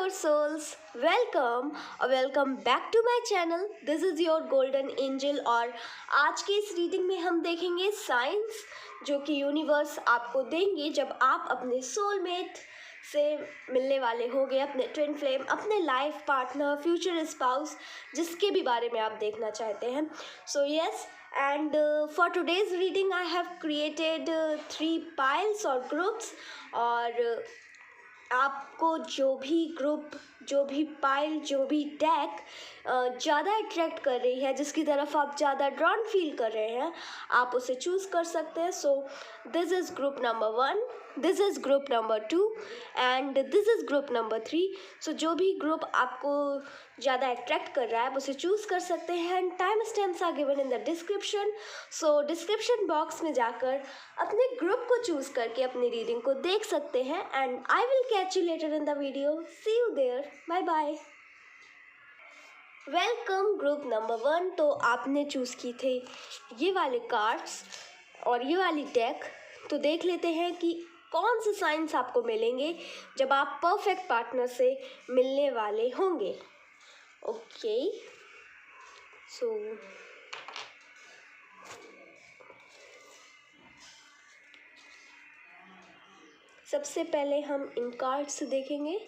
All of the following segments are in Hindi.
your souls, welcome और welcome back to my channel. This is your golden angel और आज के इस रीडिंग में हम देखेंगे साइंस जो कि यूनिवर्स आपको देंगे जब आप अपने सोलमेट से मिलने वाले होंगे, अपने ट्विन फ्लेम, अपने लाइफ पार्टनर, फ्यूचर स्पाउस, जिसके भी बारे में आप देखना चाहते हैं। So yes, and for today's reading I have created 3 piles और groups और आपको जो भी ग्रुप, जो भी पाइल, जो भी डेक ज़्यादा अट्रैक्ट कर रही है, जिसकी तरफ आप ज़्यादा ड्रॉन फील कर रहे हैं, आप उसे चूज़ कर सकते हैं। सो this is group number 1, this is group number 2 and this is group number 3। सो जो भी ग्रुप आपको ज़्यादा अट्रैक्ट कर रहा है आप उसे चूज़ कर सकते हैं and time stamps are given in the description. So description box में जाकर अपने ग्रुप को चूज़ करके अपनी रीडिंग को देख सकते हैं and I will catch you later in the video. See you there, bye bye. Welcome group number 1। तो आपने चूज़ की थे ये वाले कार्ड्स और ये वाली डेक। तो देख लेते हैं कि कौन से साइंस आपको मिलेंगे जब आप परफेक्ट पार्टनर से मिलने वाले होंगे। ओके, सो सबसे पहले हम इन कार्ड्स देखेंगे।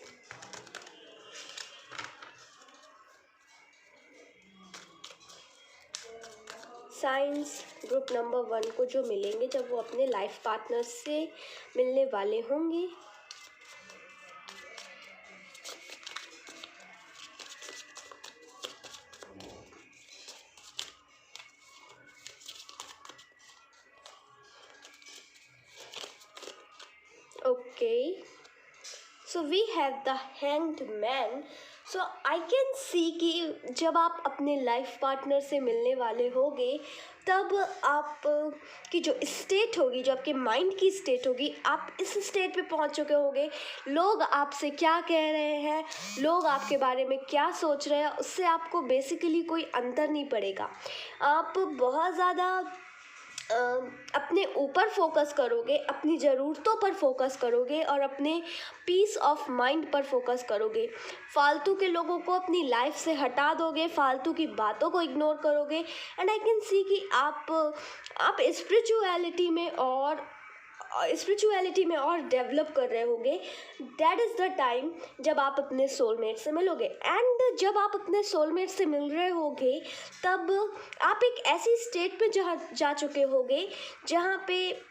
साइंस ग्रुप नंबर 1 को जो मिलेंगे जब वो अपने लाइफ पार्टनर से मिलने वाले होंगे। Okay, so we have the hanged man. So I can see कि जब आप अपने लाइफ पार्टनर से मिलने वाले होगे तब आप की जो स्टेट होगी, जो आपके माइंड की स्टेट होगी, आप इस स्टेट पे पहुंच चुके होंगे। लोग आपसे क्या कह रहे हैं, लोग आपके बारे में क्या सोच रहे हैं, उससे आपको बेसिकली कोई अंतर नहीं पड़ेगा। आप बहुत ज़्यादा अपने ऊपर फोकस करोगे, अपनी ज़रूरतों पर फोकस करोगे और अपने पीस ऑफ माइंड पर फोकस करोगे। फालतू के लोगों को अपनी लाइफ से हटा दोगे, फालतू की बातों को इग्नोर करोगे एंड आई कैन सी कि आप स्पिरिचुअलिटी में और डेवलप कर रहे होगे। दैट इज़ द टाइम जब आप अपने सोलमेट से मिलोगे एंड जब आप अपने सोलमेट से मिल रहे होगे तब आप एक ऐसी स्टेट पे जहाँ जा चुके होगे जहाँ पे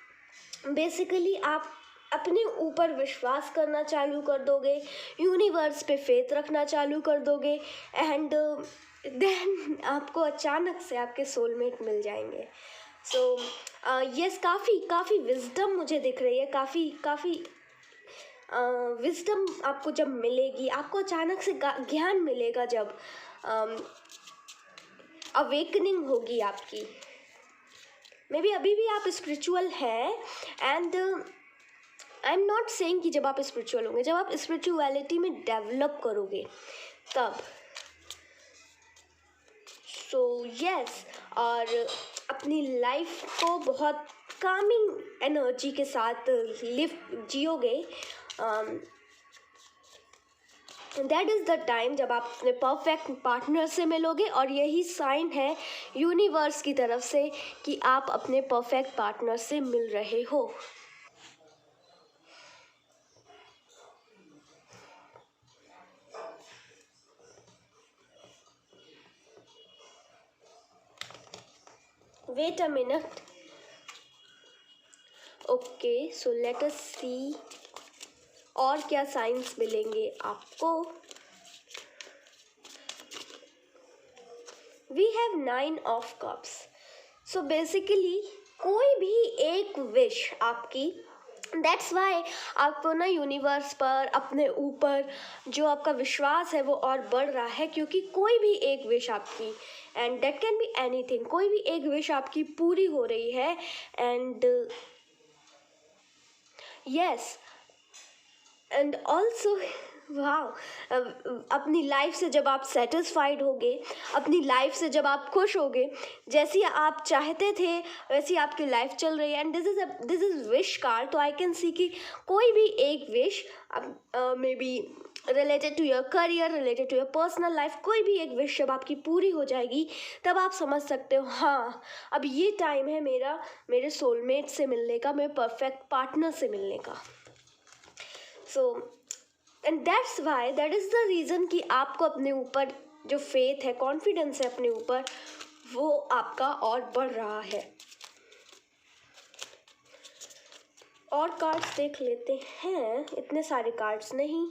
बेसिकली आप अपने ऊपर विश्वास करना चालू कर दोगे, यूनिवर्स पे फेथ रखना चालू कर दोगे एंड देन आपको अचानक से आपके सोलमेट मिल जाएंगे। सो यस, काफ़ी विजडम मुझे दिख रही है, काफ़ी विजडम आपको जब मिलेगी, आपको अचानक से ज्ञान मिलेगा जब अवेकनिंग होगी आपकी। मे बी अभी भी आप स्पिरिचुअल हैं and I am not saying कि जब आप स्पिरिचुअल होंगे, जब आप स्पिरिचुअलिटी में डेवलप करोगे तब। सो यस, और अपनी लाइफ को बहुत कामिंग एनर्जी के साथ जियोगे। दैट इज़ द टाइम जब आप अपने परफेक्ट पार्टनर से मिलोगे और यही साइन है यूनिवर्स की तरफ से कि आप अपने परफेक्ट पार्टनर से मिल रहे हो। Wait a minute. Okay, so let us see और क्या साइंस मिलेंगे आपको। We have 9 of cups. So basically कोई भी एक विश आपकी, दैट्स वाई आपको ना यूनिवर्स पर, अपने ऊपर जो आपका विश्वास है वो और बढ़ रहा है, क्योंकि कोई भी एक विश आपकी, and that can be anything, कोई भी एक विश आपकी पूरी हो रही है एंड यस, एंड ऑल्सो वाह, अपनी लाइफ से जब आप सेटिस्फाइड होगे, अपनी लाइफ से जब आप खुश होगे, जैसी आप चाहते थे वैसी आपकी लाइफ चल रही है and this is wish card. तो आई कैन सी कि कोई भी एक wish, may be related to your career, related to your personal life, कोई भी एक विश जब आपकी पूरी हो जाएगी तब आप समझ सकते हो हाँ अब ये टाइम है मेरा मेरे सोलमेट से मिलने का, मेरे परफेक्ट पार्टनर से मिलने का। So and that's why, that is the reason कि आपको अपने ऊपर जो फेथ है, कॉन्फिडेंस है अपने ऊपर, वो आपका और बढ़ रहा है। और कार्ड्स देख लेते हैं, इतने सारे कार्ड्स नहीं।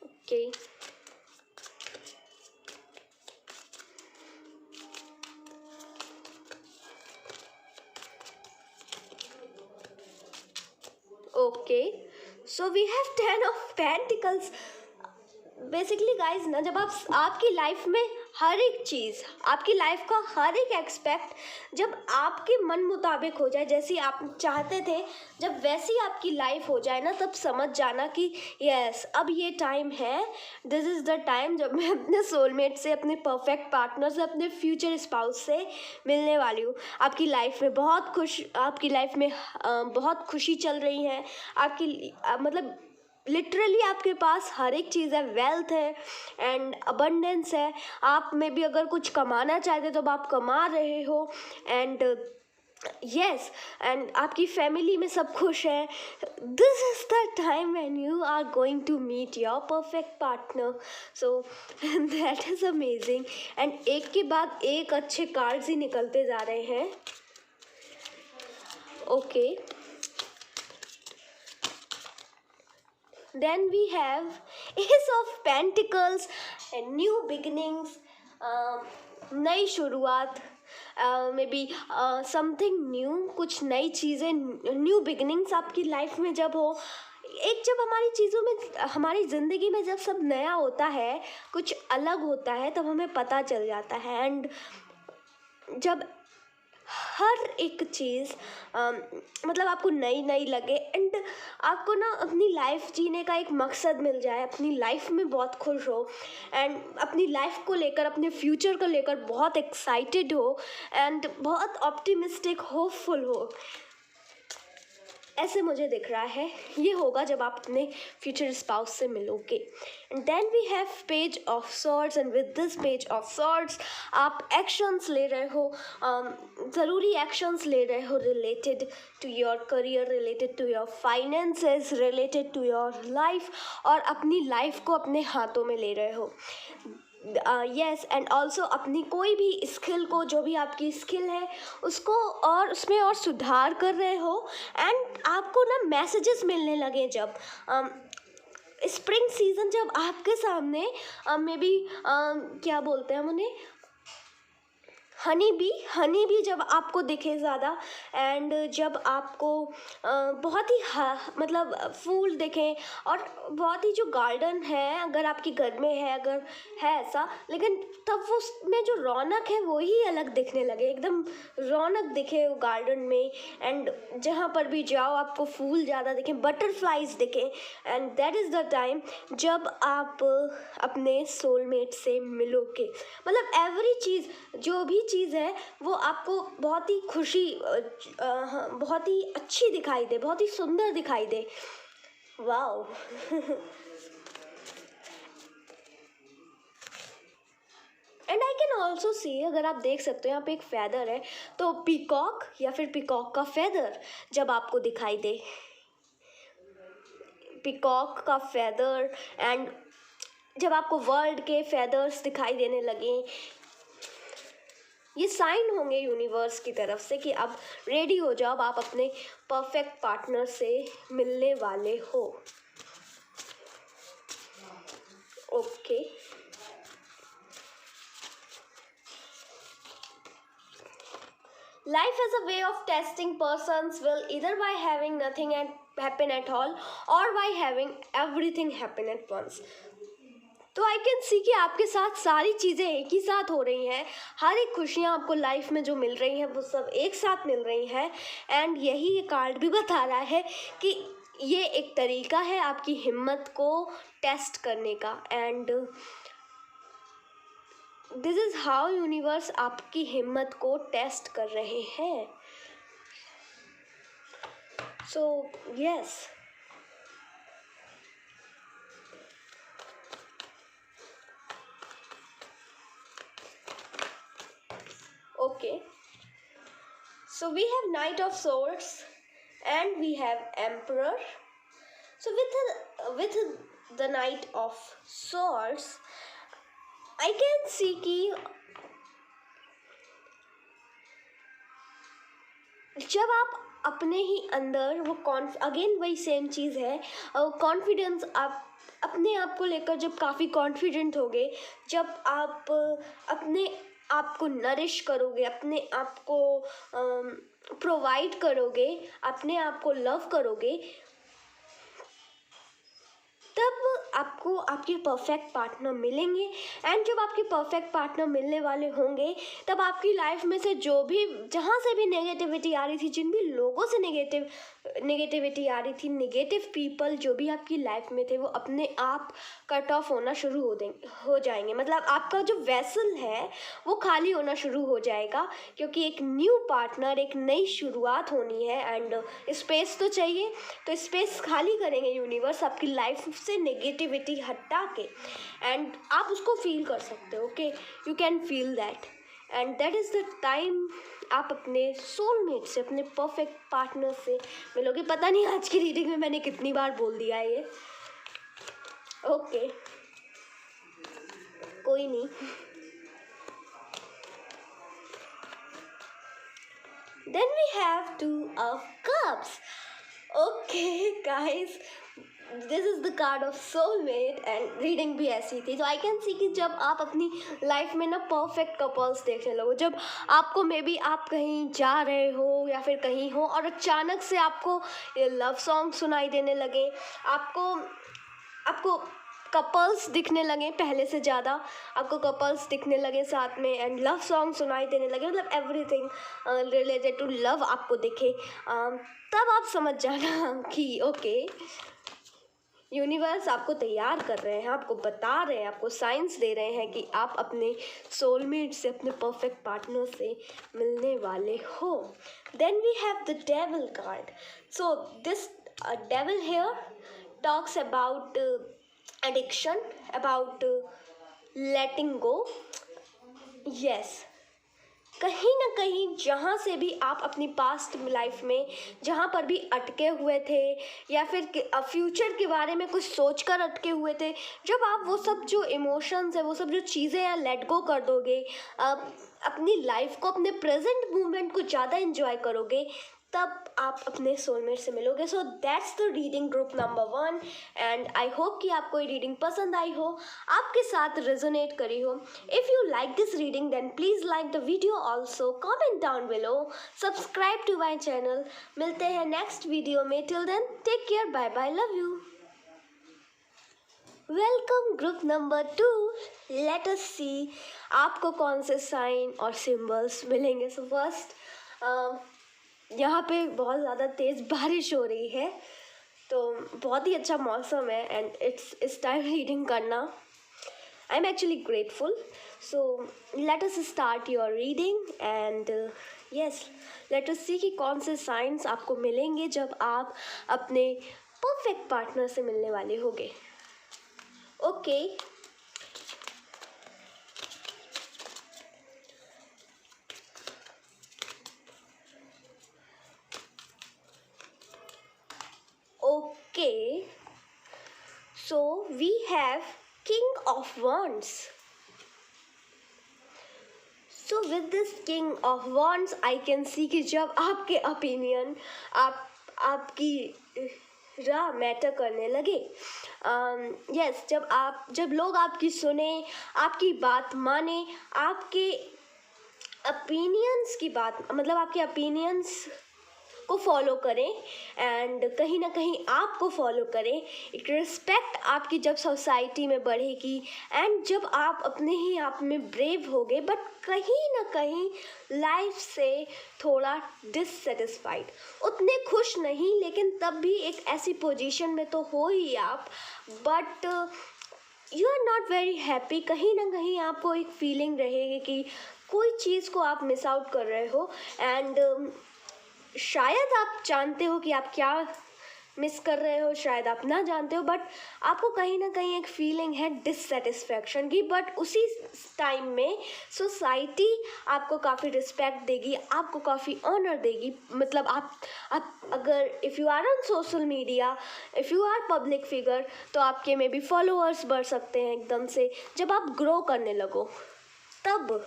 Okay okay so we have 10 of pentacles. Basically guys ना, जब आप आपकी लाइफ में हर एक चीज़, आपकी लाइफ का हर एक एक्सपेक्ट जब आपके मन मुताबिक हो जाए, जैसी आप चाहते थे, जब वैसी आपकी लाइफ हो जाए ना, तब समझ जाना कि यस अब ये टाइम है, दिस इज़ द टाइम जब मैं अपने सोलमेट से, अपने परफेक्ट पार्टनर से, अपने फ्यूचर स्पाउस से मिलने वाली हूँ। आपकी लाइफ में आपकी लाइफ में बहुत खुशी चल रही है, आपकी मतलब लिटरली आपके पास हर एक चीज़ है, वेल्थ है एंड अबंडेंस है। आप में भी अगर कुछ कमाना चाहते तो आप कमा रहे हो एंड यस एंड आपकी फैमिली में सब खुश है। This is the time when you are going to meet your perfect partner. So that is amazing and एक के बाद एक अच्छे कार्ड्स ही निकलते जा रहे हैं। Okay then we have Ace of Pentacles and new beginnings, नई शुरुआत, मे बी समथिंग न्यू, कुछ नई चीज़ें, न्यू बिगिनिंग्स आपकी लाइफ में जब हो। एक जब हमारी चीज़ों में, हमारी ज़िंदगी में जब सब नया होता है, कुछ अलग होता है, तब हमें पता चल जाता है। एंड जब हर एक चीज़ मतलब आपको नई नई लगे एंड आपको ना अपनी लाइफ जीने का एक मकसद मिल जाए, अपनी लाइफ में बहुत खुश हो एंड अपनी लाइफ को लेकर, अपने फ्यूचर को लेकर बहुत एक्साइटेड हो एंड बहुत ऑप्टिमिस्टिक, होपफुल हो, ऐसे मुझे दिख रहा है। ये होगा जब आप अपने फ्यूचर स्पाउस से मिलोगे। And then we have page of swords and with this page of swords आप एक्शंस ले रहे हो, ज़रूरी एक्शंस ले रहे हो related to your career, related to your finances, related to your life, और अपनी लाइफ को अपने हाथों में ले रहे हो। यस एंड ऑल्सो अपनी कोई भी स्किल को, जो भी आपकी स्किल है उसको और उसमें और सुधार कर रहे हो। एंड आपको ना मैसेजेस मिलने लगे जब स्प्रिंग सीज़न जब आपके सामने मे बी क्या बोलते हैं हम उन्हें, हनी बी जब आपको दिखे ज़्यादा एंड जब आपको बहुत ही मतलब फूल दिखें और बहुत ही जो गार्डन है, अगर आपके घर में है, अगर है ऐसा, लेकिन तब वो उसमें जो रौनक है वो ही अलग दिखने लगे, एकदम रौनक दिखे वो गार्डन में। एंड जहाँ पर भी जाओ आपको फूल ज़्यादा दिखें, बटरफ्लाइज दिखें। And that is the time जब आप अपने सोलमेट से मिलोगे। मतलब एवरी चीज़, जो भी चीज़ है वो आपको बहुत ही खुशी, बहुत ही अच्छी दिखाई दे, बहुत ही सुंदर दिखाई दे। Wow and I can also see, अगर आप देख सकते हो यहाँ पे एक फेदर है, तो पीकॉक या फिर पीकॉक का फेदर जब आपको दिखाई दे, पीकॉक का फेदर एंड जब आपको वर्ल्ड के फेदर्स दिखाई देने लगे, ये साइन होंगे यूनिवर्स की तरफ से कि अब रेडी हो जाओ, अब आप अपने परफेक्ट पार्टनर से मिलने वाले हो। Okay Life as a way of testing persons will either by having nothing happen at all or by having everything happen at once. तो आई कैन सी कि आपके साथ सारी चीज़ें एक ही साथ हो रही हैं, हर एक खुशियाँ आपको लाइफ में जो मिल रही हैं वो सब एक साथ मिल रही हैं। एंड यही ये कार्ड भी बता रहा है कि ये एक तरीका है आपकी हिम्मत को टेस्ट करने का। And this is how universe आपकी हिम्मत को टेस्ट कर रहे हैं. So yes, okay. So we have Knight of Swords and we have Emperor. So with the Knight of Swords, I can see कि जब आप अपने ही अंदर वो अगेन वही सेम चीज़ है, कॉन्फिडेंस, आप अपने आप को लेकर जब काफ़ी कॉन्फिडेंट होगे, जब आप अपने आप को नरिश करोगे, अपने आप को प्रोवाइड करोगे, अपने आप को लव करोगे, तब आपको आपके परफेक्ट पार्टनर मिलेंगे. एंड जब आपके परफेक्ट पार्टनर मिलने वाले होंगे, तब आपकी लाइफ में से जो भी, जहाँ से भी नेगेटिविटी आ रही थी, जिन भी लोगों से नेगेटिविटी आ रही थी, नेगेटिव पीपल जो भी आपकी लाइफ में थे, वो अपने आप कट ऑफ होना शुरू हो जाएंगे. मतलब आपका जो वेसल है वो खाली होना शुरू हो जाएगा, क्योंकि एक न्यू पार्टनर, एक नई शुरुआत होनी है. एंड स्पेस तो चाहिए, तो स्पेस खाली करेंगे यूनिवर्स आपकी लाइफ से नेगेटिविटी हटा के. एंड आप उसको फील कर सकते हो. Okay, you can feel that. And that is the time आप अपने सोलमेट से, अपने परफेक्ट पार्टनर से मिलोगे. पता नहीं आज की रीडिंग में मैंने कितनी बार बोल दिया है ये. ओके, कोई नहीं. Then we have Two of Cups. Okay guys, this is the card of soulmate and reading भी ऐसी थी. तो I can see कि जब आप अपनी लाइफ में ना परफेक्ट कपल्स देखने लगो, जब आपको मे बी आप कहीं जा रहे हो या फिर कहीं हो और अचानक से आपको लव सॉन्ग सुनाई देने लगे, आपको कपल्स दिखने लगे, पहले से ज़्यादा आपको कपल्स दिखने लगे साथ में, एंड लव सॉन्ग सुनाई देने लगे, मतलब एवरीथिंग रिलेटेड टू लव आपको दिखे, तब आप समझ जाना कि ओके, यूनिवर्स आपको तैयार कर रहे हैं, आपको बता रहे हैं, आपको साइंस दे रहे हैं कि आप अपने सोलमेट से, अपने परफेक्ट पार्टनर से मिलने वाले हो. Then we have the devil card. So this devil here talks about addiction, about letting go. yes, कहीं ना कहीं जहाँ से भी आप अपनी पास्ट लाइफ में जहाँ पर भी अटके हुए थे, या फिर फ्यूचर के बारे में कुछ सोचकर अटके हुए थे, जब आप वो सब जो इमोशंस है, वो सब जो चीज़ें हैं, लेट गो कर दोगे, अपनी लाइफ को, अपने प्रेजेंट मोमेंट को ज़्यादा एंजॉय करोगे, तब आप अपने सोलमेट से मिलोगे. So that's the reading group number 1. And I hope कि आपको ये रीडिंग पसंद आई हो, आपके साथ रेजोनेट करी हो. If you like this reading then please like the video, also comment down below, subscribe to my channel. मिलते हैं नेक्स्ट वीडियो में. Till then take care, bye bye, love you. Welcome group number 2. Let us see आपको कौन से साइन और सिम्बल्स मिलेंगे. सो फर्स्ट, यहाँ पे बहुत ज़्यादा तेज़ बारिश हो रही है, तो बहुत ही अच्छा मौसम है, एंड इट्स टाइम रीडिंग करना. I am actually grateful. So let us start your reading. And yes, let us see कि कौन से साइंस आपको मिलेंगे जब आप अपने परफेक्ट पार्टनर से मिलने वाले होगे. Okay, okay, so we have King of Wands. So with this King of Wands, I can see कि जब आपके ओपिनियन, आपकी राह मैटर करने लगे, यस, जब लोग आपकी सुने, आपकी बात माने, आपके ओपिनियंस की बात, मतलब आपके ओपिनियंस को फॉलो करें, एंड कहीं ना कहीं आपको फॉलो करें. एक रिस्पेक्ट आपकी जब सोसाइटी में बढ़ेगी, एंड जब आप अपने ही आप में ब्रेव होगे, बट कहीं ना कहीं लाइफ से थोड़ा डिससेटिस्फाइड, उतने खुश नहीं, लेकिन तब भी एक ऐसी पोजीशन में तो हो ही आप, but you are not very happy, कहीं ना कहीं आपको एक फीलिंग रहेगी कि कोई चीज़ को आप मिस आउट कर रहे हो। एंड शायद आप जानते हो कि आप क्या मिस कर रहे हो, शायद आप ना जानते हो, बट आपको कहीं ना कहीं एक फीलिंग है डिससेटिस्फैक्शन की। बट उसी टाइम में सोसाइटी आपको काफ़ी रिस्पेक्ट देगी, आपको काफ़ी ऑनर देगी। मतलब आप अगर if you are on social media, if you are public figure, तो आपके में भी फॉलोअर्स बढ़ सकते हैं एकदम से। जब आप ग्रो करने लगो तब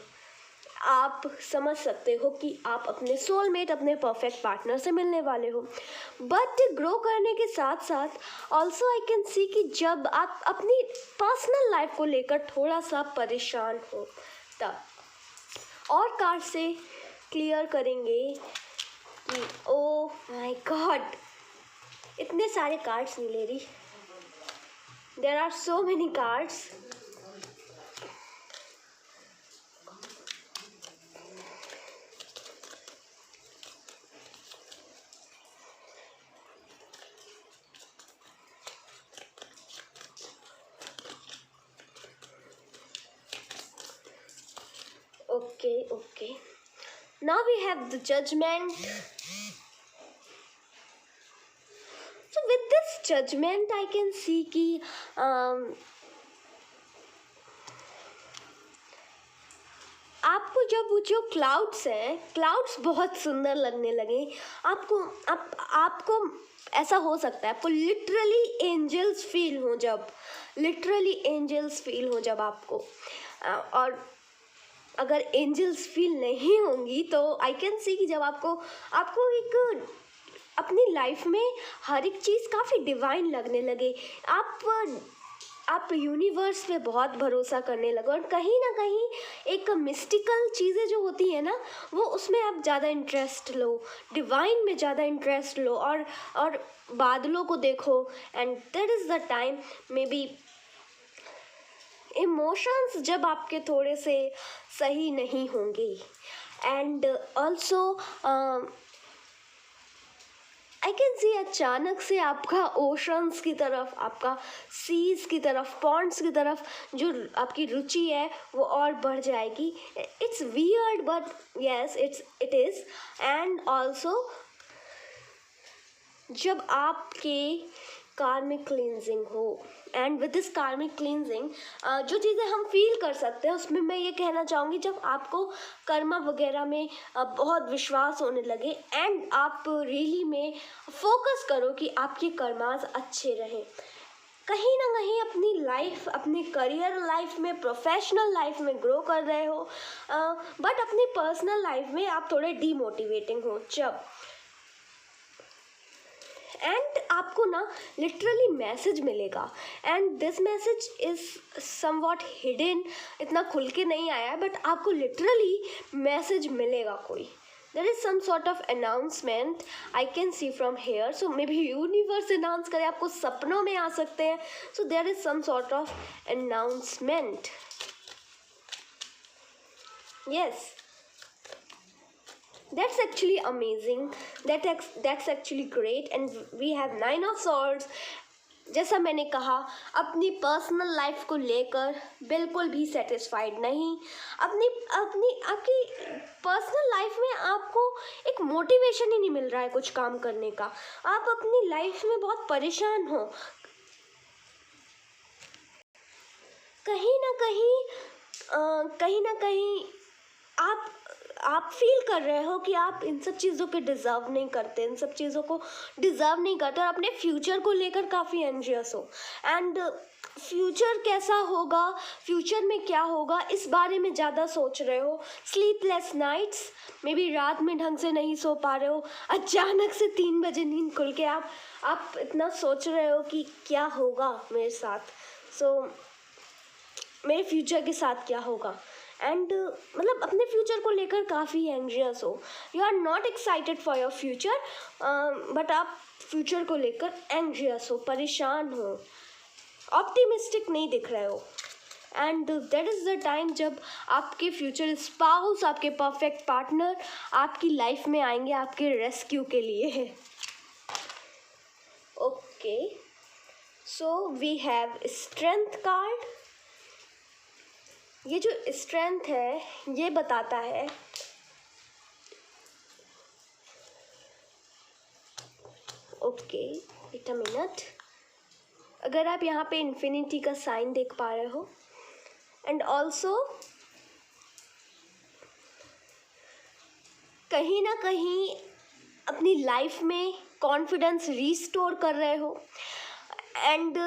आप समझ सकते हो कि आप अपने सोलमेट, अपने परफेक्ट पार्टनर से मिलने वाले हो। बट ग्रो करने के साथ साथ ऑल्सो आई कैन सी कि जब आप अपनी पर्सनल लाइफ को लेकर थोड़ा सा परेशान हो तब, और कार्ड से क्लियर करेंगे कि ओ माय गॉड, इतने सारे कार्ड्स नहीं ले रही, there are so many cards. Okay. Now we have the Judgment. So with this Judgment, I can see कि आपको जब वो जो क्लाउड्स हैं, क्लाउड्स बहुत सुंदर लगने लगे आपको ऐसा हो सकता है, आपको लिटरली एंजल्स फील हो, जब आपको और अगर एंजल्स फील नहीं होंगी तो आई कैन सी कि जब आपको एक अपनी लाइफ में हर एक चीज़ काफ़ी डिवाइन लगने लगे, आप यूनिवर्स पे बहुत भरोसा करने लगे, और कहीं ना कहीं एक मिस्टिकल चीज़ें जो होती हैं ना, वो उसमें आप ज़्यादा इंटरेस्ट लो, डिवाइन में ज़्यादा इंटरेस्ट लो, और बादलों को देखो। And that is the time may be emotions जब आपके थोड़े से सही नहीं होंगे। एंड ऑल्सो आई कैन सी अचानक से आपका ओशंस की तरफ, आपका सीज की तरफ, पॉन्ड्स की तरफ जो आपकी रुचि है वो और बढ़ जाएगी। It's weird but yes it is. And also जब आपके कार्मिक क्लींजिंग हो, एंड विद दिस कार्मिक क्लींजिंग जो चीज़ें हम फील कर सकते हैं उसमें मैं ये कहना चाहूँगी, जब आपको कर्मा वगैरह में बहुत विश्वास होने लगे, एंड आप रियली में फोकस करो कि आपके कर्मास अच्छे रहें, कहीं ना कहीं अपनी लाइफ, अपनी करियर लाइफ में, प्रोफेशनल लाइफ में ग्रो कर रहे हो, बट अपनी पर्सनल लाइफ में आप थोड़े डीमोटिवेटिंग हो जब, एंड आपको ना लिटरली मैसेज मिलेगा, and this message is somewhat hidden, इतना खुल के नहीं आया है, बट आपको लिटरली मैसेज मिलेगा कोई। There is some sort of announcement I can see from here, so maybe universe announce करे, आपको सपनों में आ सकते हैं। So there is some sort of announcement, yes, that's actually amazing, that's actually great. And we have 9 of swords। जैसा मैंने कहा, अपनी पर्सनल लाइफ को लेकर बिल्कुल भी सेटिस्फाइड नहीं, आपकी पर्सनल लाइफ में आपको एक मोटिवेशन ही नहीं मिल रहा है कुछ काम करने का, आप अपनी लाइफ में बहुत परेशान हो, कहीं ना कहीं आप फील कर रहे हो कि आप इन सब चीज़ों के डिज़र्व नहीं करते, इन सब चीज़ों को डिज़र्व नहीं करते, और अपने फ्यूचर को लेकर काफ़ी एंशियस हो। एंड फ्यूचर कैसा होगा, फ्यूचर में क्या होगा, इस बारे में ज़्यादा सोच रहे हो। स्लीपलेस नाइट्स, मे बी रात में ढंग से नहीं सो पा रहे हो, अचानक से 3 बजे नींद खुल के आप इतना सोच रहे हो कि क्या होगा मेरे साथ, मेरे फ्यूचर के साथ क्या होगा, एंड मतलब अपने फ्यूचर को लेकर काफ़ी एंग्जियस हो, you are not excited for your future, but आप फ्यूचर को लेकर एंग्जियस हो, परेशान हो, ऑप्टिमिस्टिक नहीं दिख रहे हो। And that is the time जब आपके फ्यूचर स्पाउस, आपके परफेक्ट पार्टनर आपकी लाइफ में आएंगे आपके रेस्क्यू के लिए। Okay, so we have strength card. ये जो स्ट्रेंथ है ये बताता है ओके वेट अ मिनट, अगर आप यहाँ पे इन्फिनिटी का साइन देख पा रहे हो, एंड ऑल्सो कहीं ना कहीं अपनी लाइफ में कॉन्फिडेंस रिस्टोर कर रहे हो, एंड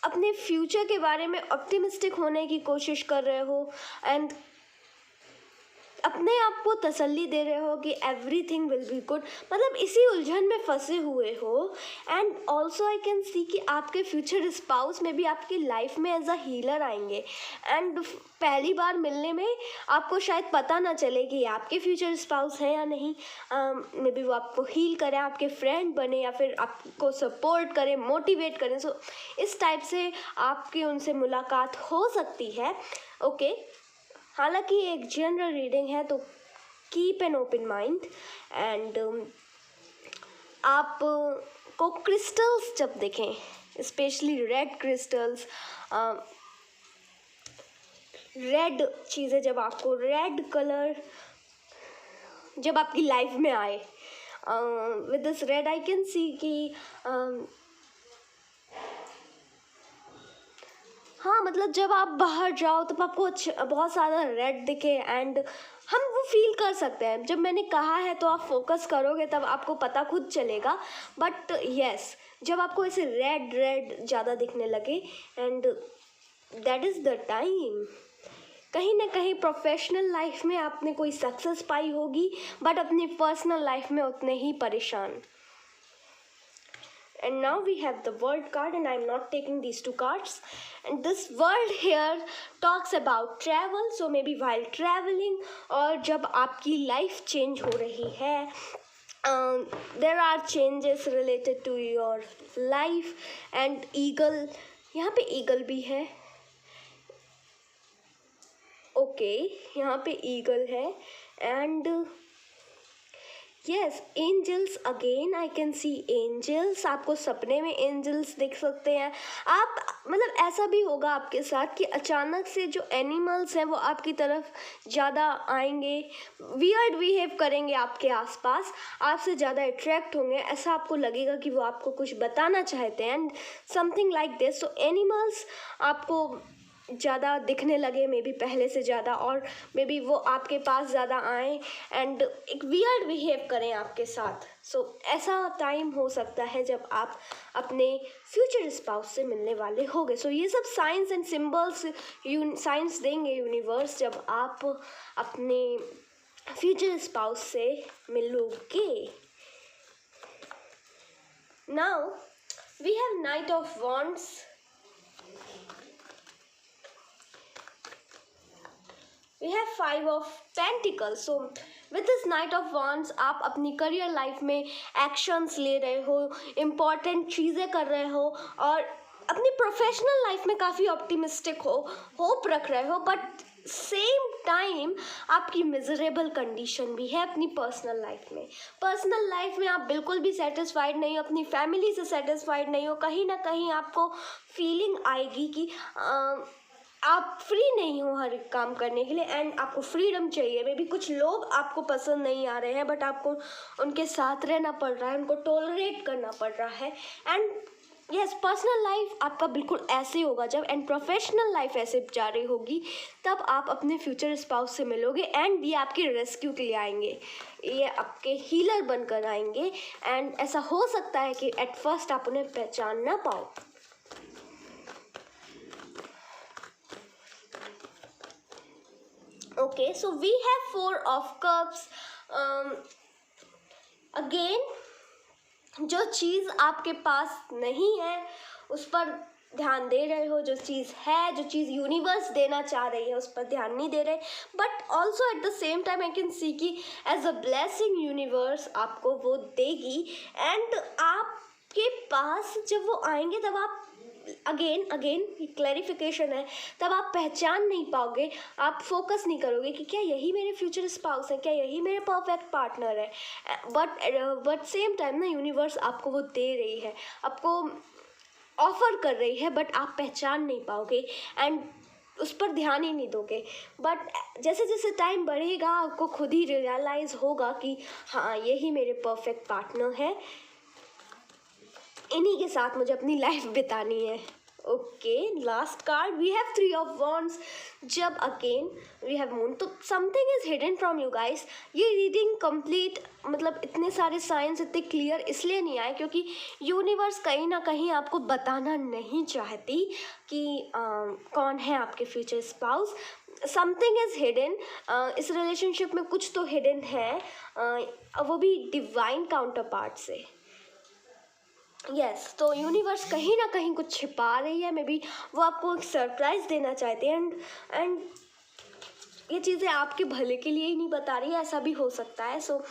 अपने फ्यूचर के बारे में ऑप्टिमिस्टिक होने की कोशिश कर रहे हो, एंड अपने आप को तसल्ली दे रहे हो कि एवरीथिंग विल बी गुड। मतलब इसी उलझन में फंसे हुए हो। And also I can see कि आपके फ्यूचर स्पाउस में भी आपकी लाइफ में एज अ हीलर आएंगे, एंड पहली बार मिलने में आपको शायद पता ना चले कि ये आपके फ्यूचर स्पाउस हैं या नहीं। मे बी वो आपको हील करें, आपके फ्रेंड बने, या फिर आपको सपोर्ट करें, मोटिवेट करें। सो इस टाइप से आपकी उनसे मुलाकात हो सकती है। ओके हालांकि ये एक जनरल रीडिंग है, तो keep an open mind. And आप को क्रिस्टल्स जब देखें, स्पेशली रेड क्रिस्टल्स, रेड चीज़ें, जब आपको रेड कलर जब आपकी लाइफ में आए, with this red I can see कि हाँ मतलब जब आप बाहर जाओ तब आपको बहुत सारा रेड दिखे, एंड हम वो फील कर सकते हैं। जब मैंने कहा है तो आप फोकस करोगे तब आपको पता खुद चलेगा। बट यस जब आपको ऐसे रेड रेड ज़्यादा दिखने लगे, and that is the time कहीं ना कहीं प्रोफेशनल लाइफ में आपने कोई सक्सेस पाई होगी, बट अपनी पर्सनल लाइफ में उतने ही परेशान। And now we have the world card, and I'm not taking these two cards. And this world here talks about travel, so maybe while traveling और जब आपकी life change हो रही है, there are changes related to your life. And eagle, यहाँ पे eagle भी है। Okay, यहाँ पे eagle है, and yes angels again I can see angels. आपको सपने में एंजल्स दिख सकते हैं। आप मतलब ऐसा भी होगा आपके साथ कि अचानक से जो एनिमल्स हैं वो आपकी तरफ ज़्यादा आएंगे, वियर्ड बिहेव करेंगे आपके आसपास, आपसे ज़्यादा अट्रैक्ट होंगे। ऐसा आपको लगेगा कि वो आपको कुछ बताना चाहते हैं, and something like this. So animals आपको ज़्यादा दिखने लगे, मे बी पहले से ज़्यादा, और मे बी वो आपके पास ज़्यादा आएँ एंड एक वियर्ड बिहेव करें आपके साथ। सो ऐसा टाइम हो सकता है जब आप अपने फ्यूचर स्पाउस से मिलने वाले होंगे। सो ये सब साइंस एंड सिम्बल्स साइंस देंगे यूनिवर्स जब आप अपने फ्यूचर स्पाउस से मिलोगे। Now we have knight of wands, we have 5 of Pentacles. So with this Knight of Wands आप अपनी करियर लाइफ में एक्शंस ले रहे हो, इम्पॉर्टेंट चीज़ें कर रहे हो, और अपनी प्रोफेशनल लाइफ में काफ़ी ऑप्टिमिस्टिक हो, होप रख रहे हो। बट सेम टाइम आपकी मिजरेबल कंडीशन भी है अपनी पर्सनल लाइफ में। पर्सनल लाइफ में आप बिल्कुल भी सेटिस्फाइड नहीं हो, अपनी फैमिली से सेटिस्फाइड नहीं हो। कहीं ना कहीं आपको फीलिंग आएगी कि आप फ्री नहीं हो हर एक काम करने के लिए, एंड आपको फ्रीडम चाहिए। मे बी कुछ लोग आपको पसंद नहीं आ रहे हैं, बट आपको उनके साथ रहना पड़ रहा है, उनको टॉलरेट करना पड़ रहा है। एंड यस पर्सनल लाइफ आपका बिल्कुल ऐसे होगा जब, एंड प्रोफेशनल लाइफ ऐसे जा रही होगी तब आप अपने फ्यूचर स्पाउस से मिलोगे, एंड ये आपके रेस्क्यू के लिए आएंगे, ये आपके हीलर बनकर आएंगे। एंड ऐसा हो सकता है कि एट फर्स्ट आप उन्हें पहचान ना पाओ। Okay, so we have 4 of Cups. Again जो चीज़ आपके पास नहीं है उस पर ध्यान दे रहे हो, जो चीज़ है, जो चीज़ यूनिवर्स देना चाह रही है उस पर ध्यान नहीं दे रहे। But also at the same time I can see कि एज अ ब्लेसिंग यूनिवर्स आपको वो देगी, एंड आपके पास जब वो आएंगे तब आप अगेन क्लैरिफिकेशन है, तब आप पहचान नहीं पाओगे, आप फोकस नहीं करोगे कि क्या यही मेरे फ्यूचर स्पाउस है, क्या यही मेरे परफेक्ट पार्टनर है। बट सेम टाइम ना यूनिवर्स आपको वो दे रही है, आपको ऑफर कर रही है, बट आप पहचान नहीं पाओगे एंड उस पर ध्यान ही नहीं दोगे। बट जैसे जैसे टाइम बढ़ेगा आपको खुद ही रियलाइज़ होगा कि हाँ, यही मेरे परफेक्ट पार्टनर है, इन्हीं के साथ मुझे अपनी लाइफ बितानी है। Okay, last card we have three of wands. जब अगेन वी हैव मून, तो something is hidden from you guys. ये रीडिंग कंप्लीट, मतलब इतने सारे साइंस इतने क्लियर इसलिए नहीं आए क्योंकि यूनिवर्स कहीं ना कहीं आपको बताना नहीं चाहती कि कौन है आपके future spouse. Something is hidden, इस रिलेशनशिप में कुछ तो हिडन है, वो भी डिवाइन काउंटर पार्ट से। यस, तो यूनिवर्स कहीं ना कहीं कुछ छिपा रही है, मे बी वो आपको एक सरप्राइज़ देना चाहते हैं एंड ये चीज़ें आपके भले के लिए ही नहीं बता रही है, ऐसा भी हो सकता है। सो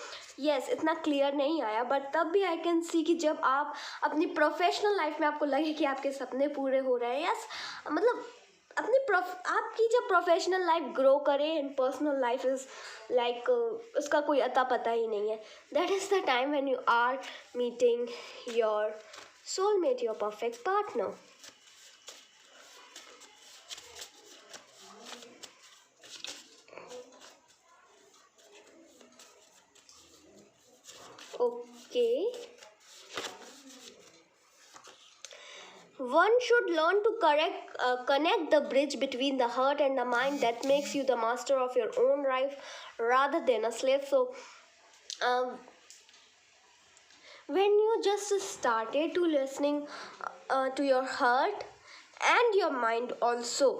यस, इतना क्लियर नहीं आया, बट तब भी आई कैन सी कि जब आप अपनी प्रोफेशनल लाइफ में आपको लगे कि आपके सपने पूरे हो रहे हैं, यस, मतलब आपकी जब प्रोफेशनल लाइफ ग्रो करे and personal life is like उसका कोई अता पता ही नहीं है, that is the time when you are meeting your soulmate, your perfect partner. Okay, one should learn to connect the bridge between the heart and the mind that makes you the master of your own life rather than a slave. So when you just started to listening to your heart and your mind also,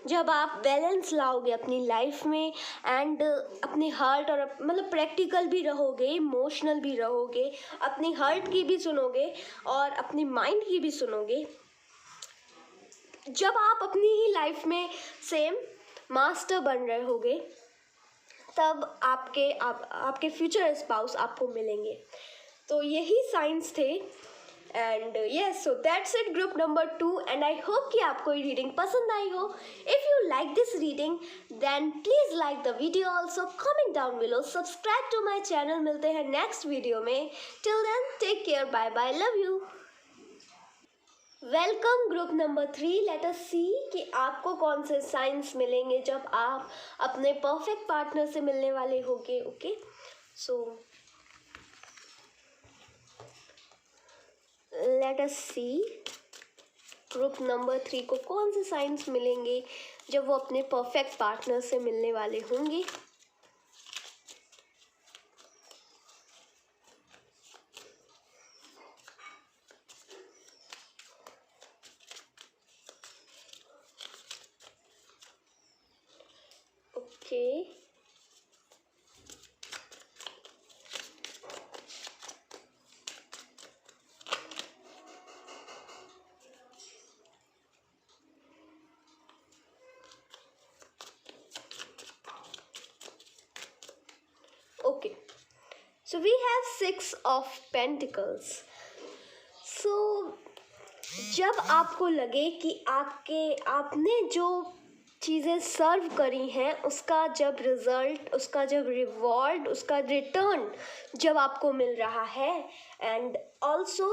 जब आप बैलेंस लाओगे अपनी लाइफ में एंड अपने हार्ट और मतलब प्रैक्टिकल भी रहोगे, इमोशनल भी रहोगे, अपनी हार्ट की भी सुनोगे और अपनी माइंड की भी सुनोगे, जब आप अपनी ही लाइफ में सेम मास्टर बन रहे होगे, तब आपके फ्यूचर स्पाउस आपको मिलेंगे। तो यही साइंस थे and yes, so that's it group number 2 and I hope कि आपको ये रीडिंग पसंद आई हो। If you like this reading then please like the video, also comment down below, subscribe to my channel. मिलते हैं नेक्स्ट वीडियो में, till then take care, bye bye, love you. Welcome group number 3, let us see कि आपको कौन से साइंस मिलेंगे जब आप अपने परफेक्ट पार्टनर से मिलने वाले होगे। Okay, so let us see group number 3 को कौन से साइंस मिलेंगे जब वो अपने परफेक्ट पार्टनर से मिलने वाले होंगे। Okay, okay, so we have 6 of Pentacles. So जब आपको लगे कि आपने जो चीज़ें सर्व करी हैं उसका जब रिज़ल्ट, उसका जब रिवॉर्ड, उसका रिटर्न जब आपको मिल रहा है एंड ऑल्सो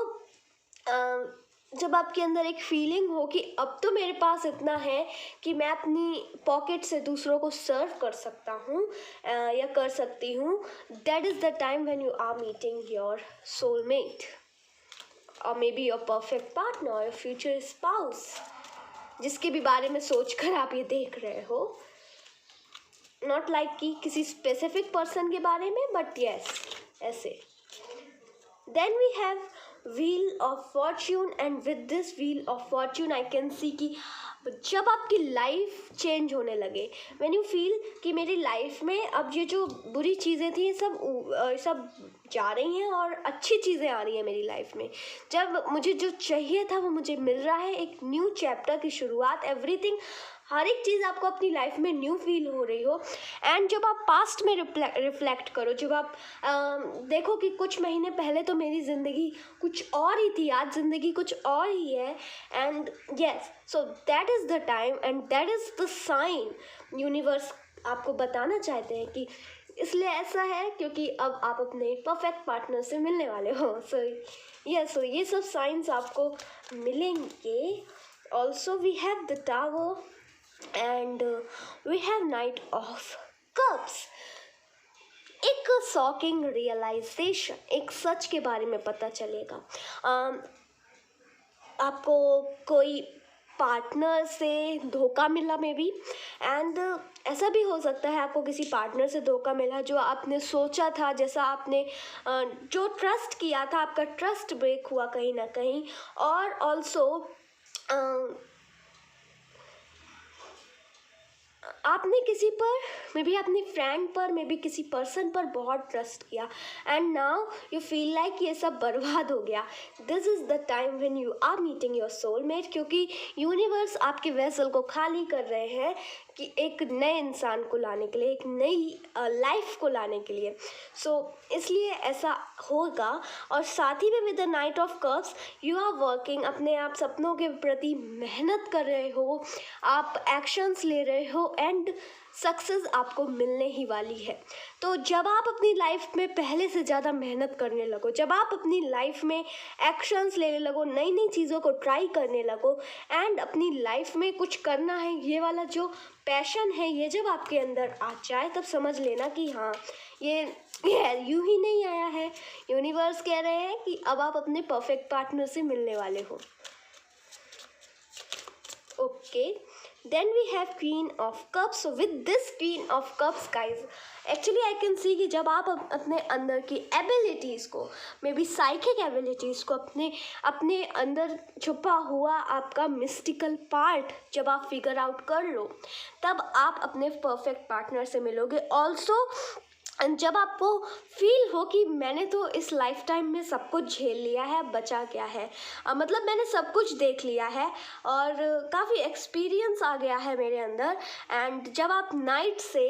जब आपके अंदर एक फीलिंग हो कि अब तो मेरे पास इतना है कि मैं अपनी पॉकेट से दूसरों को सर्व कर सकता हूँ या कर सकती हूँ, that is the time when you are meeting your soulmate और maybe your perfect partner और योर फ्यूचर स्पाउस, जिसके भी बारे में सोचकर आप ये देख रहे हो। नॉट लाइक कि किसी स्पेसिफिक पर्सन के बारे में, बट यस, ऐसे। Then we have wheel of fortune and with this wheel of fortune I can see कि जब आपकी लाइफ चेंज होने लगे, व्हेन यू फील कि मेरी लाइफ में अब ये जो बुरी चीज़ें थी सब जा रही हैं और अच्छी चीज़ें आ रही हैं मेरी लाइफ में, जब मुझे जो चाहिए था वो मुझे मिल रहा है, एक न्यू चैप्टर की शुरुआत, एवरीथिंग, हर एक चीज़ आपको अपनी लाइफ में न्यू फील हो रही हो। एंड जब आप पास्ट में रिफ्लेक्ट करो, जब आप देखो कि कुछ महीने पहले तो मेरी ज़िंदगी कुछ और ही थी, आज ज़िंदगी कुछ और ही है, and yes, so that is the time and that is the sign universe आपको बताना चाहते हैं कि इसलिए ऐसा है क्योंकि अब आप अपने परफेक्ट पार्टनर से मिलने वाले हो। सो सो ये सब साइंस आपको मिलेंगे। Also we have the tower and we have knight of cups. एक शॉकिंग रियलाइजेशन, एक सच के बारे में पता चलेगा। आपको कोई पार्टनर से धोखा मिला मे बी, एंड ऐसा भी हो सकता है आपको किसी पार्टनर से धोखा मिला जो आपने सोचा था, जैसा आपने जो ट्रस्ट किया था, आपका ट्रस्ट ब्रेक हुआ कहीं ना कहीं। और ऑल्सो आपने किसी पर, मे बी अपनी फ्रेंड पर, मे बी किसी पर्सन पर बहुत ट्रस्ट किया and now you feel like ये सब बर्बाद हो गया। This is the time when you are meeting your soulmate, क्योंकि यूनिवर्स आपके वेसल को खाली कर रहे हैं कि एक नए इंसान को लाने के लिए, एक नई लाइफ को लाने के लिए। सो इसलिए ऐसा होगा। और साथ ही में with the knight of cups you are working, अपने आप सपनों के प्रति मेहनत कर रहे हो, आप एक्शंस ले रहे हो एंड सक्सेस आपको मिलने ही वाली है। तो जब आप अपनी लाइफ में पहले से ज़्यादा मेहनत करने लगो, जब आप अपनी लाइफ में एक्शंस लेने लगो, नई नई चीज़ों को ट्राई करने लगो एंड अपनी लाइफ में कुछ करना है, ये वाला जो पैशन है ये जब आपके अंदर आ जाए, तब समझ लेना कि हाँ ये यूं ही नहीं आया है। यूनिवर्स कह रहे हैं कि अब आप अपने परफेक्ट पार्टनर से मिलने वाले हो। Okay, then we have queen of cups. So with this queen of cups guys, actually I can see कि जब आप अपने अंदर की एबिलिटीज़ को, मे बी साइकिक एबिलिटीज़ को, अपने अंदर छुपा हुआ आपका मिस्टिकल पार्ट जब आप फिगर आउट कर लो, तब आप अपने परफेक्ट पार्टनर से मिलोगे। ऑल्सो जब आपको फील हो कि मैंने तो इस लाइफ टाइम में सब कुछ झेल लिया है, अब बचा क्या है, मतलब मैंने सब कुछ देख लिया है और काफ़ी एक्सपीरियंस आ गया है मेरे अंदर। एंड जब आप नाइट से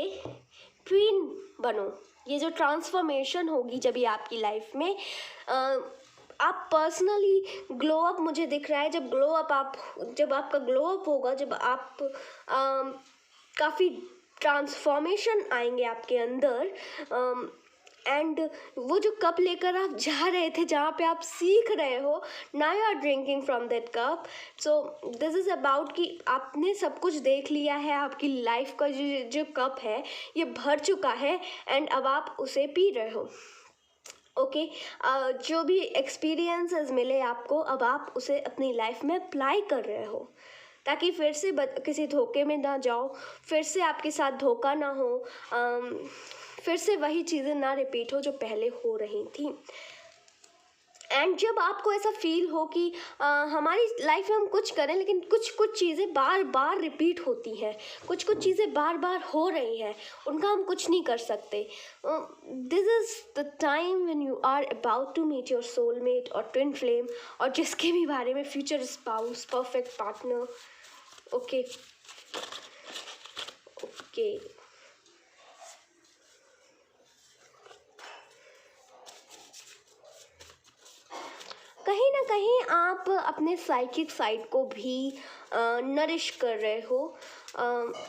क्वीन बनो, ये जो ट्रांसफॉर्मेशन होगी जब ये आपकी लाइफ में, आप पर्सनली ग्लो अप मुझे दिख रहा है। जब आपका ग्लो अप होगा, जब आप काफ़ी ट्रांसफॉर्मेशन आएंगे आपके अंदर, एंड वो जो कप लेकर आप जा रहे थे, जहाँ पे आप सीख रहे हो, now you are drinking from that cup. So this is about कि आपने सब कुछ देख लिया है, आपकी लाइफ का जो कप है ये भर चुका है एंड अब आप उसे पी रहे हो। ओके, जो भी एक्सपीरियंसेस मिले आपको, अब आप उसे अपनी लाइफ में अप्लाई कर रहे हो ताकि फिर से किसी धोखे में ना जाओ, फिर से आपके साथ धोखा ना हो, फिर से वही चीज़ें ना रिपीट हो जो पहले हो रही थी। एंड जब आपको ऐसा फील हो कि हमारी लाइफ में हम कुछ करें लेकिन कुछ चीज़ें बार बार रिपीट होती हैं, कुछ चीज़ें बार बार हो रही हैं, उनका हम कुछ नहीं कर सकते, this is the time when you are about to meet your soulmate और ट्विन फ्लेम, और जिसके भी बारे में future spouse, perfect partner. Okay, कहीं ना कहीं आप अपने साइकिक साइड को भी नरिश कर रहे हो।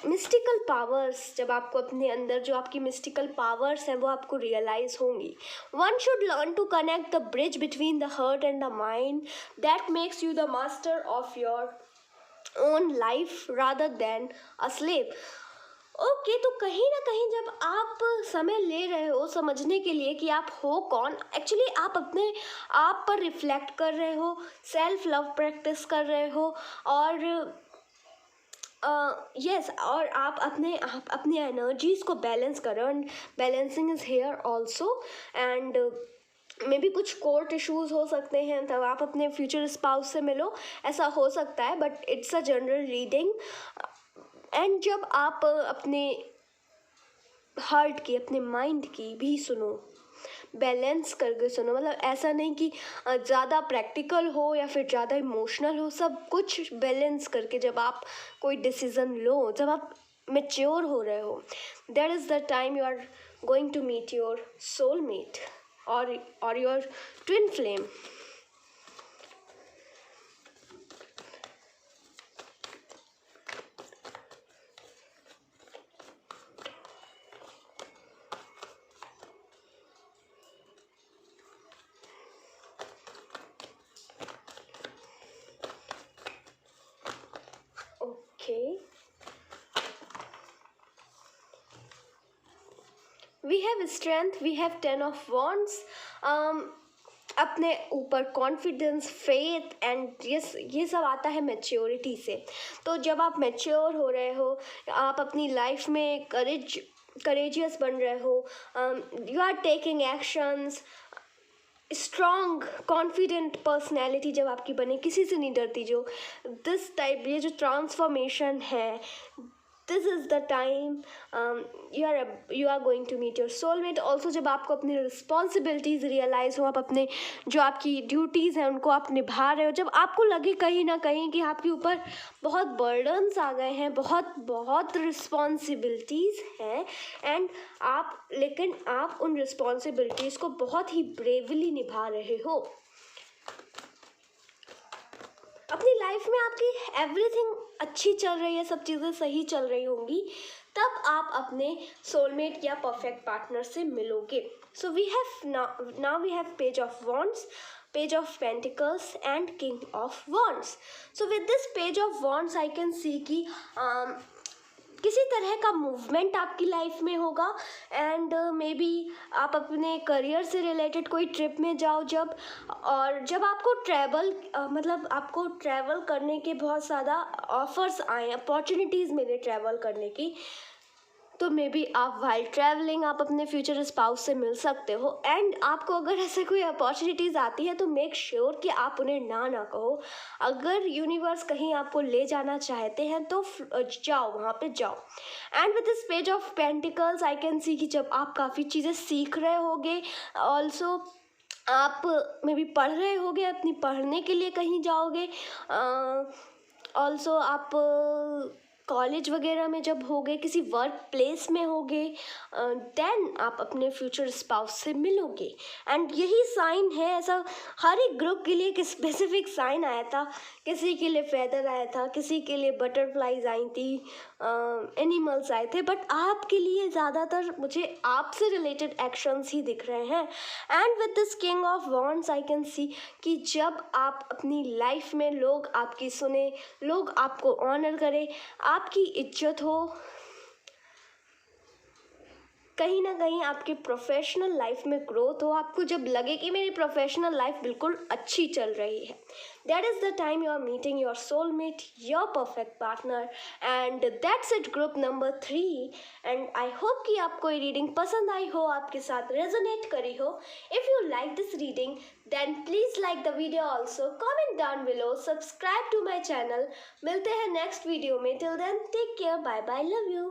मिस्टिकल पावर्स, जब आपको अपने अंदर जो आपकी मिस्टिकल पावर्स हैं वो आपको रियलाइज होंगी। One should learn to connect the bridge between the heart and the mind, that makes you the master of your own life rather than a slave. Okay, तो कहीं ना कहीं जब आप समय ले रहे हो समझने के लिए कि आप हो कौन, एक्चुअली आप अपने आप पर रिफ्लेक्ट कर रहे हो, सेल्फ लव प्रैक्टिस कर रहे हो, और यस और आप अपनी एनर्जीज़ को बैलेंस कर रहे हो, and balancing is here also. And may be कुछ कोर्ट इश्यूज़ हो सकते हैं, तब आप अपने फ्यूचर स्पाउस से मिलो, ऐसा हो सकता है, but it's a general reading. And जब आप अपने हार्ट की, अपने माइंड की भी सुनो, बैलेंस करके सुनो, मतलब ऐसा नहीं कि ज़्यादा प्रैक्टिकल हो या फिर ज़्यादा इमोशनल हो, सब कुछ बैलेंस करके जब आप कोई डिसीज़न लो, जब आप मैच्योर हो रहे हो, that is the time you are going to meet your soulmate और your twin flame. We have strength, we have 10 of wands, अपने ऊपर कॉन्फिडेंस, फेथ एंड ये सब आता है मैच्योरिटी से। तो जब आप मैच्योर हो रहे हो, आप अपनी लाइफ में करेजियस बन रहे हो, you are taking actions, strong confident personality जब आपकी बने, किसी से नहीं डरती, जो दिस टाइप, ये जो ट्रांसफॉर्मेशन है, this is the time you are going to meet your soulmate. Also जब आपको अपनी रिस्पॉन्सिबिलिटीज़ रियलाइज़ हो, आप अपने जो आपकी ड्यूटीज़ हैं उनको आप निभा रहे हो, जब आपको लगे कहीं ना कहीं कि आपके ऊपर बहुत बर्डन्स आ गए हैं, बहुत बहुत रिस्पॉन्सिबिलिटीज़ हैं, एंड लेकिन आप उन रिस्पॉन्सिबिलिटीज़ को बहुत ही ब्रेवली निभा रहे हो। अपनी लाइफ में आपकी एवरीथिंग अच्छी चल रही है, सब चीज़ें सही चल रही होंगी, तब आप अपने सोलमेट या परफेक्ट पार्टनर से मिलोगे। So we have now we have page of wands, page of pentacles and king of wands. So with this page of wands I can see कि किसी तरह का मूवमेंट आपकी लाइफ में होगा, एंड मे बी आप अपने करियर से रिलेटेड कोई ट्रिप में जाओ जब, और जब आपको मतलब आपको ट्रैवल करने के बहुत ज़्यादा ऑफर्स आए, अपॉर्चुनिटीज़ मिले ट्रैवल करने की, तो मे बी आप वाइल ट्रैवलिंग आप अपने फ्यूचर स्पाउस से मिल सकते हो। एंड आपको अगर ऐसे कोई अपॉर्चुनिटीज़ आती है तो मेक श्योर कि आप उन्हें ना कहो। अगर यूनिवर्स कहीं आपको ले जाना चाहते हैं तो जाओ, वहाँ पे जाओ। And with this page of pentacles I can see कि जब आप काफ़ी चीज़ें सीख रहे होगे, ऑल्सो आप मे बी पढ़ रहे होगे, अपनी पढ़ने के लिए कहीं जाओगे, ऑल्सो आप कॉलेज वगैरह में जब होगे, किसी वर्क प्लेस में होगे, देन आप अपने फ्यूचर स्पाउस से मिलोगे। एंड यही साइन है, ऐसा हर एक ग्रुप के लिए एक स्पेसिफिक साइन आया था, किसी के लिए फेदर आया था, किसी के लिए बटरफ्लाइज आई थी, एनिमल्स आए थे, बट आपके लिए ज़्यादातर मुझे आपसे रिलेटेड एक्शंस ही दिख रहे हैं। And with this king of wands I can see कि जब आप अपनी लाइफ में लोग आपकी सुने, लोग आपको ऑनर करें, आपकी इज्जत हो, कहीं ना कहीं आपके प्रोफेशनल लाइफ में ग्रोथ हो, आपको जब लगे कि मेरी प्रोफेशनल लाइफ बिल्कुल अच्छी चल रही है, that is the time you are meeting your soulmate, your perfect partner. And that's it, group number 3। And I hope कि आपको ये रीडिंग पसंद आई हो, आपके साथ रेजोनेट करी हो। If you like this reading then please like the video, also comment down below, subscribe to my channel. मिलते हैं नेक्स्ट वीडियो में, till then take care, bye bye, love you.